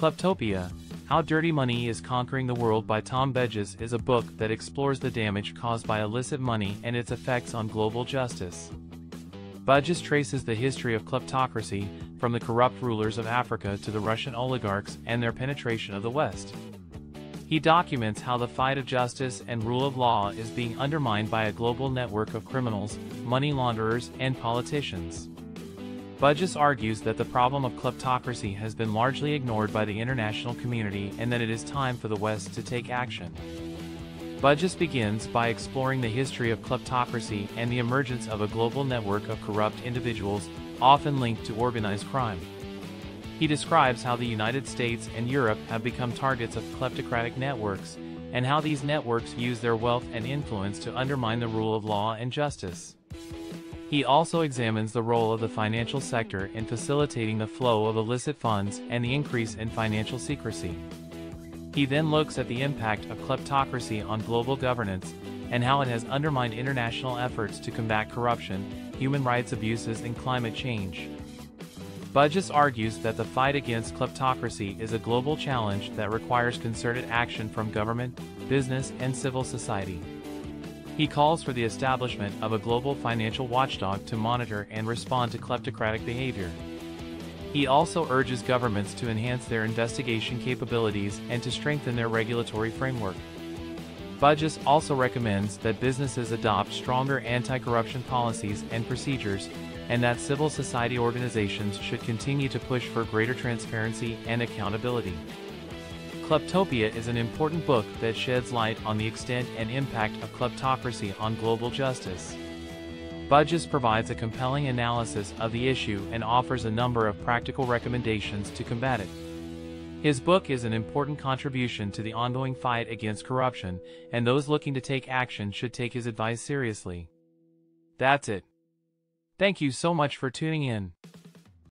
Kleptopia, How Dirty Money is Conquering the World by Tom Burgis is a book that explores the damage caused by illicit money and its effects on global justice. Burgis traces the history of kleptocracy, from the corrupt rulers of Africa to the Russian oligarchs and their penetration of the West. He documents how the fight of justice and rule of law is being undermined by a global network of criminals, money launderers, and politicians. Burgis argues that the problem of kleptocracy has been largely ignored by the international community and that it is time for the West to take action. Burgis begins by exploring the history of kleptocracy and the emergence of a global network of corrupt individuals, often linked to organized crime. He describes how the United States and Europe have become targets of kleptocratic networks, and how these networks use their wealth and influence to undermine the rule of law and justice. He also examines the role of the financial sector in facilitating the flow of illicit funds and the increase in financial secrecy. He then looks at the impact of kleptocracy on global governance, and how it has undermined international efforts to combat corruption, human rights abuses, and climate change. Burgis argues that the fight against kleptocracy is a global challenge that requires concerted action from government, business, and civil society. He calls for the establishment of a global financial watchdog to monitor and respond to kleptocratic behavior. He also urges governments to enhance their investigation capabilities and to strengthen their regulatory framework. Burgis also recommends that businesses adopt stronger anti-corruption policies and procedures, and that civil society organizations should continue to push for greater transparency and accountability. Kleptopia is an important book that sheds light on the extent and impact of kleptocracy on global justice. Burgis provides a compelling analysis of the issue and offers a number of practical recommendations to combat it. His book is an important contribution to the ongoing fight against corruption, and those looking to take action should take his advice seriously. That's it. Thank you so much for tuning in.